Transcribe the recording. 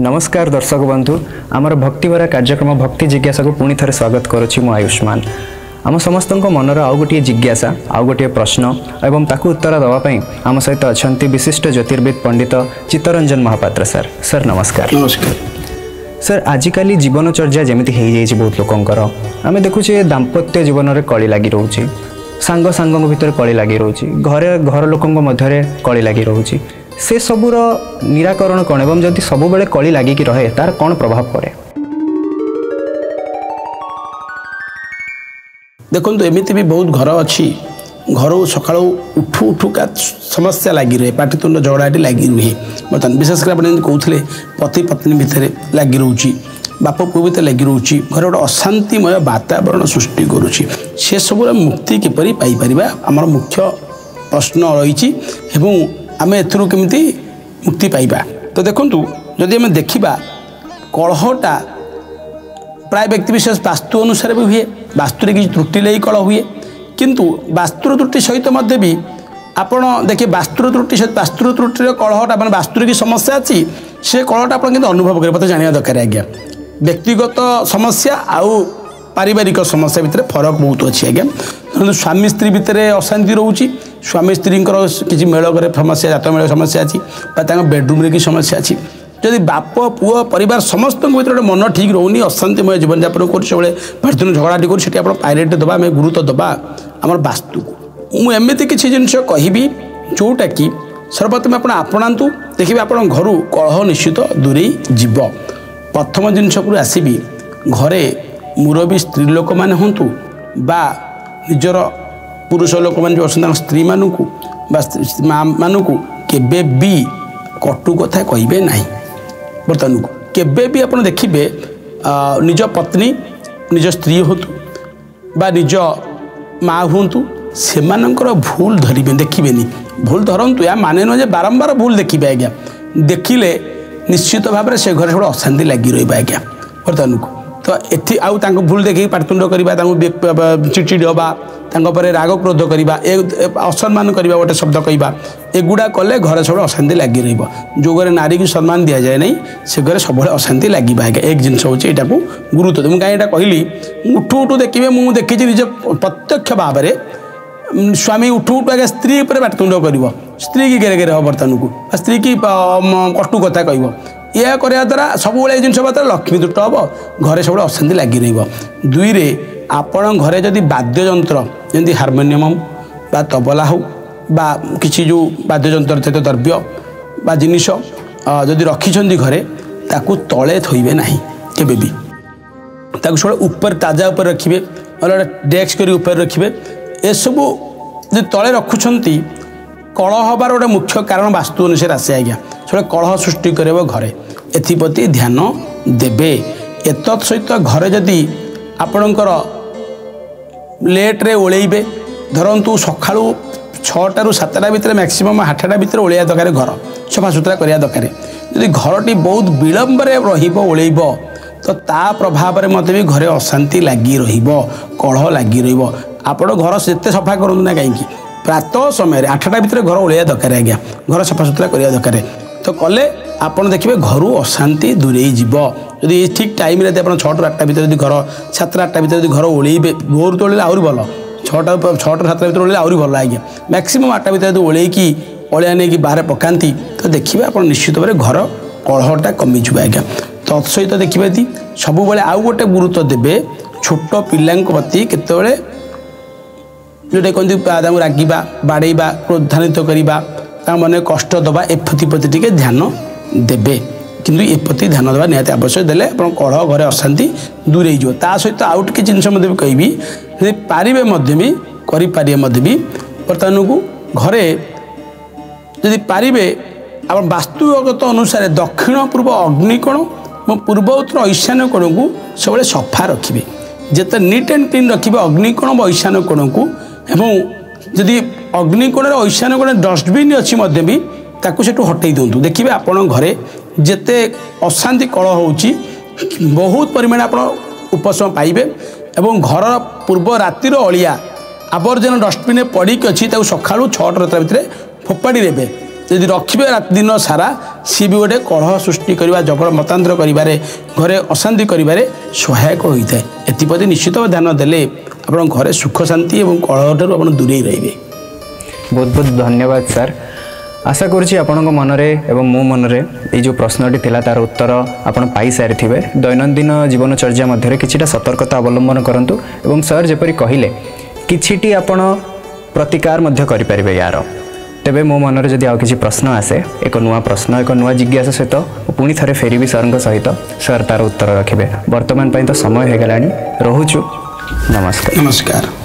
नमस्कार दर्शक बंधु आमर भक्तिभरा कार्यक्रम भक्ति जिज्ञासा को पुणी थे स्वागत करुच्ची मु आयुष्मान। आम समस्त मनर आउ गोटे जिज्ञासा आउ गोटे प्रश्न एवं ताकू उत्तर देवाई आम सहित अच्छा विशिष्ट ज्योतिर्विद पंडित चित्तरंजन महापात्र सर। सर नमस्कार। नमस्कार सर। आजिकल जीवनचर्या जमी हो बहुत लोकंर आम देखुचे दाम्पत्य जीवन में कली लगी रोचे, सांग सांग भितर कली लगी रोचे, घर लोकों मध्य कली लगी रोचे, से सबूर निराकरण कौन एवं जदि सब बेले कली लगिकी रहे तार कौन प्रभाव पड़े? देखो एमती भी बहुत घर अच्छी घर सका उठू उठूका समस्या लगी रहे, पाटितुंड झगड़ाटी लगी रुहे। बर्तमान विशेषकर आप कहते पति पत्नी भितर लगी रोची, बाप पुओ भितर लगी रोची, घर गोटे अशांतिमय वातावरण सृष्टि करुच्ची। से सबूर मुक्ति किपर पाइपर आमर मुख्य प्रश्न रही आम एथुरु केमिति मुक्ति पाइबा। तो देखु जदि आम देखा कलहटा प्राय व्यक्ति विशेष वास्तु अनुसार भी हुए, वास्तु किसी त्रुटि लगी कलह हुए, किंतु वास्तु त्रुटि सहित मध्य भी आपण देखिए वास्तु त्रुटि सहित वास्तु त्रुटिर कलहटा मैंने वास्तु की समस्या अच्छी से कलहटा आप अनुभव करें मत जाना दरकार। आज्ञा व्यक्तिगत समस्या आउ पारिवारिक समस्या भितर फरक बहुत अच्छी। आज्ञा स्वामी स्त्री भितर अशांति रोचे, स्वामी स्त्री किसी मेल घर समस्या जात मेल समस्या अच्छी बेडरूम की समस्या अच्छी। जदि बाप पुओ परिवार समस्त भर मन ठीक रोनी अशांतिमय जीवन यापन कर झगड़ाटी कर पायरेट दबा आम गुरुत्व दबा आम वास्तु को मुझे किसी जिनस कहि जोटा कि सर्वप्रथम आप आपणातु देखिए आप घर कलह निश्चित दूरे जीव। प्रथम जिनस आसबि घरे मुरबी स्त्री लोक मैंने हूँ बा निजर पुरुष लोक मैंने जो अच्छा स्त्री मानू माँ मानू केबे भी कटु कथा कहे ना। बर्तमान को केबे भी आप देखिए निज पत्नी निज स्त्री हूँ बा निज माँ हूँ से भूल धरवे देखिए भूल धरतु या माने नुहे बारंबार भूल देखिए। आज्ञा देखिले निश्चित भाव में से घर अशांति लगी रहा। आज्ञा बर्तमान को तो एथि आउ तांको भूल देखिए पाटितुंड करवा चिड़चिड़ हवा पर राग क्रोध करवा असम्मान करवा गोटे शब्द कहवा एगुड़ा कले घर सब अशांति लगी रो घरे नारी की सम्मान दि जाए नहीं से घरे सब अशांति लगे। आज्ञा एक जिनस हो गुरुत्व मुझे कहीं कहली उठू उठू देखिए मुझे देखी निज प्रत्यक्ष भाव में स्वामी उठू उठू आगे स्त्री पर पाटितुंड कर स्त्री की घेरे घेरे हम बर्तमान को स्त्री की कटु कथा कह यह करने द्वारा सब जिन बात लक्ष्मी दुष्ट हम घरे सब अशांति लगी रुई रे आपण घरे जदि वाद्य यंत्र जमी हारमोनियम बा तबला हो बा किसी जो वाद्य यंत्र सहित द्रव्य बा जिनिस जदि रखिंट घरे ताकू तले थोबे ना केबे भी सब ऊपर ताजा ऊपर रखिए डेस्क कर ऊपर रखिए एसबू जो तले रखुंट कलह हबार गोटे मुख्य कारण वास्तु अनुसार आसे। आज्ञा सब कलह सृष्टि कर घरे एप्रति ध्यान देवे। एत सहित घरे जदि आपणकर लेट्रे ओल्बे धरतु सका 6टा ରୁ 7टा भितर मैक्सिमम 8टा भितर ओलिया दरकार घर सफा सुतरा करिया दरकार। यदि घरटी बहुत विलंब ओल्ब तो ता प्रभाव में मत भी घरे अशांति लगी कलह लगी आपण घर से सफा करूँ ना कहीं प्रातः समय 8टा भितर घर ओलिया दरकार। आज्ञा घर सफा सुतरा करिया दरकार तो कले आपड़ देखिए घर अशांति दूरे जीव। यदि ठीक टाइम रे आप 6 ରୁ 8टा भितर घर 7 ରୁ 8टा भितर घर ओल्बे भोर तो आहरी भल 6 ରୁ 7ଟା भितर ओल्बे आहरी भल। आज्ञा मैक्सिमम 8टा भितर ओल्की अलिया नहीं बाहर पकाती तो देखिए आप निश्चित भाव घर कलहटा कमिज। आज्ञा तत्सहित देखिए सब आउ गोटे गुरुत्व देवे छोट पिला प्रति केतबेले जोटा कहते रागिबा बाड़ेबा क्रोधान्वित करवा मन कष्ट दबा एप्रति टे ध्यान देवे किंतु एप्रति ध्यान देवा निहाती आवश्यक देले कलह घरे अशांति दूरे जो। ता सहित आउ टे जिनस कहबी यदि पारे भी करें बर्तमान को घरे यदि पारे आप वास्तुगत अनुसार दक्षिण पूर्व अग्निकोण पूर्व उत्तर ईशान्य कोण को सब सफा रखिए जिते नीट एंड क्लीन रखिए अग्निकोण व ईशान्य कोण को। जदि अग्निकोण ईशान्य कोण डस्टबिन अच्छी भी ताकू सेठू हटई दिंतु देखिए आपण घरे जिते अशांति कलह होची बहुत परिमाण आप उपशम पाइबे एवं घर पूर्व रातिर अलिया आवर्जना डस्टबिन पड़ी अच्छी सका 6टा भितर फोपाड़ी देवे ଯଦି ରଖିବେ ରାତି ଦିନ ସାରା ସିଏ ବି ଗୋଟେ କଳହ ସୃଷ୍ଟି କରିବା ଝଗଡ଼ ମତାନ୍ତର କରିବାରେ ଘରେ ଅଶାନ୍ତି କରିବାରେ ସହାୟକ ହୋଇଥାଏ। ଏଥିପ୍ରତି ନିଶ୍ଚିତ ଧ୍ୟାନ ଦେଲେ ଆପଣଙ୍କ ଘରେ ସୁଖ ଶାନ୍ତି ଏବଂ କଳହଠାରୁ ଆପଣ ଦୂରେଇ ରହିବେ। ବହୁତ ବହୁତ ଧନ୍ୟବାଦ ସାର୍। आशा करुँची आपणक मनरे एवं मो मनरे ये जो प्रश्नटी थिला तार उत्तर आपण पाई सारिथिबे। दैनंदिन जीवनचर्या मध्य किछिटा सतर्कता अवलंबन करंतु एवं सर जेपरि कहिले किछिटी आपण प्रतिकार मध्य करि परिबे यार। तेबे मो मनरे जदि आउ किछि प्रश्न आसे एक नुआ प्रश्न एक नुआ जिज्ञासा सहित पुणी थरे फेरिबी सरଙ୍କ सहित सर तार उत्तर रखिबे। वर्तमान पई तो समय हे गलानी। रहुछु। नमस्कार। नमस्कार।